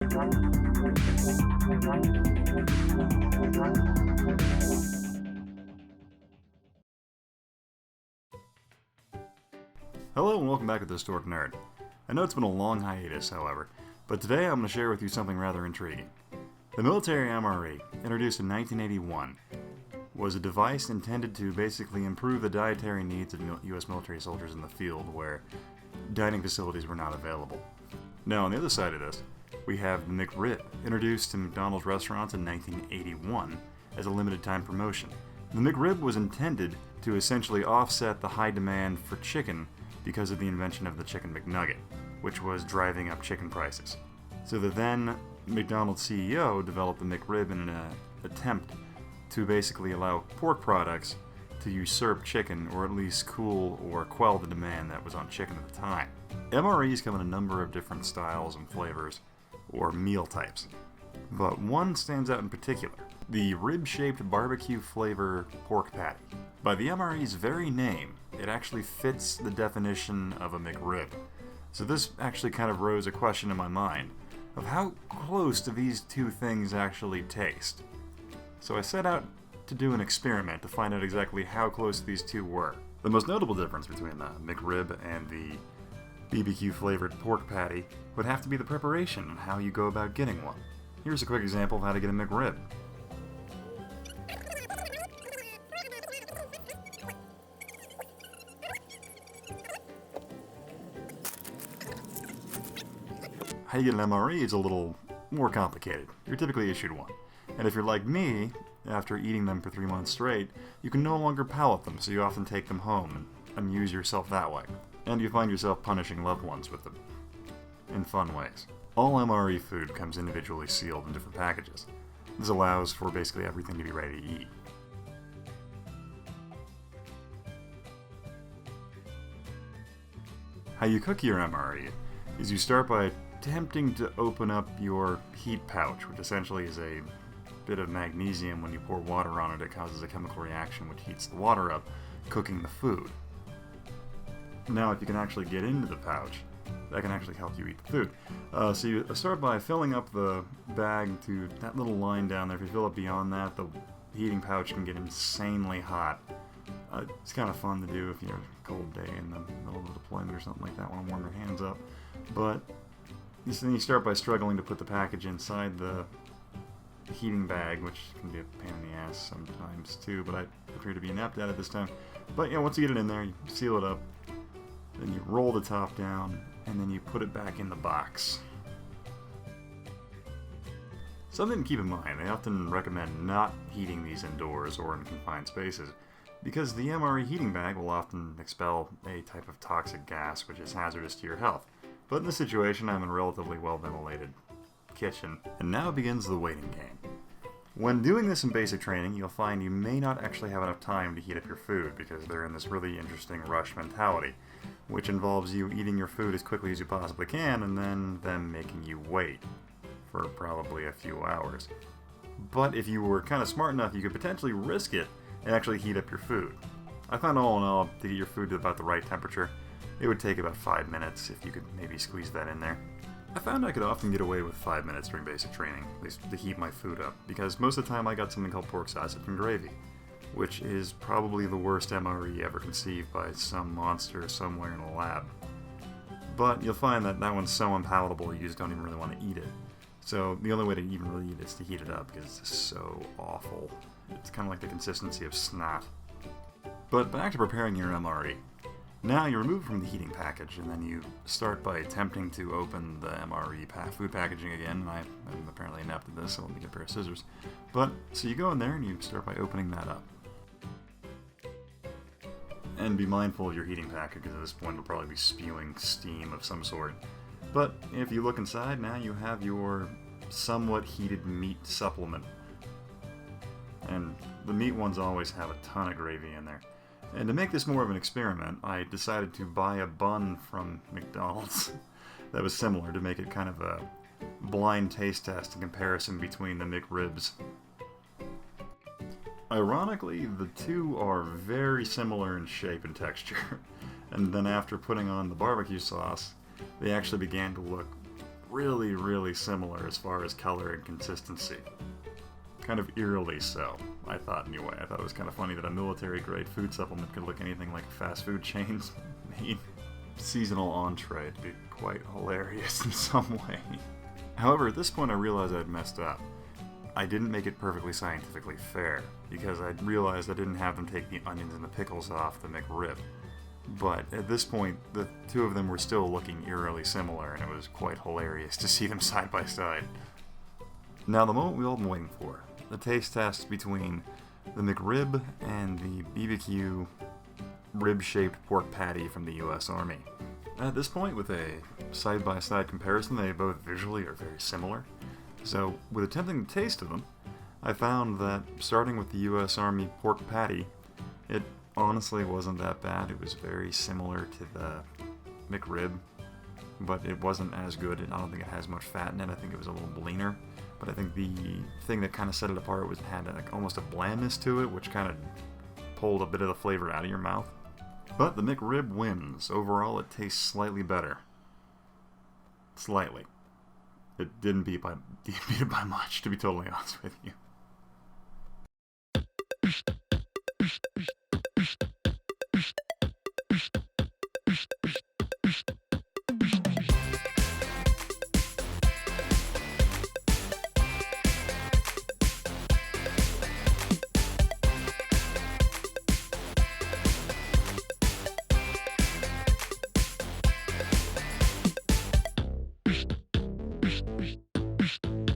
Hello and welcome back to the Historic Nerd. I know it's been a long hiatus, however, but today I'm going to share with you something rather intriguing. The Military MRE, introduced in 1981, was a device intended to basically improve the dietary needs of U.S. military soldiers in the field where dining facilities were not available. Now, on the other side of this, we have the McRib, introduced to McDonald's restaurants in 1981 as a limited time promotion. The McRib was intended to essentially offset the high demand for chicken because of the invention of the Chicken McNugget, which was driving up chicken prices. So the then McDonald's CEO developed the McRib in an attempt to basically allow pork products to usurp chicken, or at least cool or quell the demand that was on chicken at the time. MREs come in a number of different styles and flavors, or meal types, but one stands out in particular: the rib-shaped barbecue flavor pork patty. By the MRE's very name, it actually fits the definition of a McRib. So this actually kind of rose a question in my mind of how close do these two things actually taste. So I set out to do an experiment to find out exactly how close these two were. The most notable difference between the McRib and the BBQ flavored pork patty would have to be the preparation and how you go about getting one. Here's a quick example of how to get a McRib. How you get an MRE is a little more complicated. You're typically issued one. And if you're like me, after eating them for 3 months straight, you can no longer palate them, so you often take them home and amuse yourself that way. And you find yourself punishing loved ones with them in fun ways. All MRE food comes individually sealed in different packages. This allows for basically everything to be ready to eat. How you cook your MRE is you start by attempting to open up your heat pouch, which essentially is a bit of magnesium. When you pour water on it, it causes a chemical reaction which heats the water up, cooking the food. Now, if you can actually get into the pouch, that can actually help you eat the food. So you start by filling up the bag to that little line down there. If you fill it beyond that, the heating pouch can get insanely hot. It's kind of fun to do if you're a cold day in the middle of a deployment or something like that, want to warm your hands up. But then you start by struggling to put the package inside the heating bag, which can be a pain in the ass sometimes too, but I appear to be inept at it this time. But once you get it in there, you seal it up, then you roll the top down, and then you put it back in the box. Something to keep in mind: they often recommend not heating these indoors or in confined spaces, because the MRE heating bag will often expel a type of toxic gas which is hazardous to your health. But in this situation, I'm in a relatively well-ventilated kitchen, and now begins the waiting game. When doing this in basic training, you'll find you may not actually have enough time to heat up your food because they're in this really interesting rush mentality, which involves you eating your food as quickly as you possibly can and then them making you wait for probably a few hours. But if you were kind of smart enough, you could potentially risk it and actually heat up your food. I found all in all, to get your food to about the right temperature, it would take about 5 minutes if you could maybe squeeze that in there. I found I could often get away with 5 minutes during basic training, at least to heat my food up, because most of the time I got something called pork sausage and gravy, which is probably the worst MRE ever conceived by some monster somewhere in a lab. But you'll find that that one's so unpalatable you just don't even really want to eat it. So the only way to even really eat it is to heat it up, because it's so awful. It's kind of like the consistency of snot. But back to preparing your MRE. Now you remove it from the heating package, and then you start by attempting to open the MRE food packaging again. And I'm apparently inept at this, so let me get a pair of scissors. But, so you go in there and you start by opening that up. And be mindful of your heating package, because at this point it'll probably be spewing steam of some sort. But if you look inside, now you have your somewhat heated meat supplement. And the meat ones always have a ton of gravy in there. And to make this more of an experiment, I decided to buy a bun from McDonald's that was similar, to make it kind of a blind taste test in comparison between the McRibs. Ironically, the two are very similar in shape and texture, and then after putting on the barbecue sauce, they actually began to look really, really similar as far as color and consistency. Kind of eerily so, I thought anyway. I thought it was kind of funny that a military-grade food supplement could look anything like a fast food chain's main seasonal entree to be quite hilarious in some way. However, at this point I realized I'd messed up. I didn't make it perfectly scientifically fair, because I realized I didn't have them take the onions and the pickles off the McRib. But at this point, the two of them were still looking eerily similar, and it was quite hilarious to see them side by side. Now the moment we've all been waiting for, the taste test between the McRib and the BBQ rib-shaped pork patty from the US Army. At this point, with a side-by-side comparison, they both visually are very similar. So, with attempting the taste of them, I found that starting with the US Army pork patty, it honestly wasn't that bad. It was very similar to the McRib, but it wasn't as good. I don't think it has much fat in it. I think it was a little leaner. But I think the thing that kind of set it apart was it had like almost a blandness to it, which kind of pulled a bit of the flavor out of your mouth. But the McRib wins. Overall, it tastes slightly better. Slightly. It didn't beat it by much, to be totally honest with you.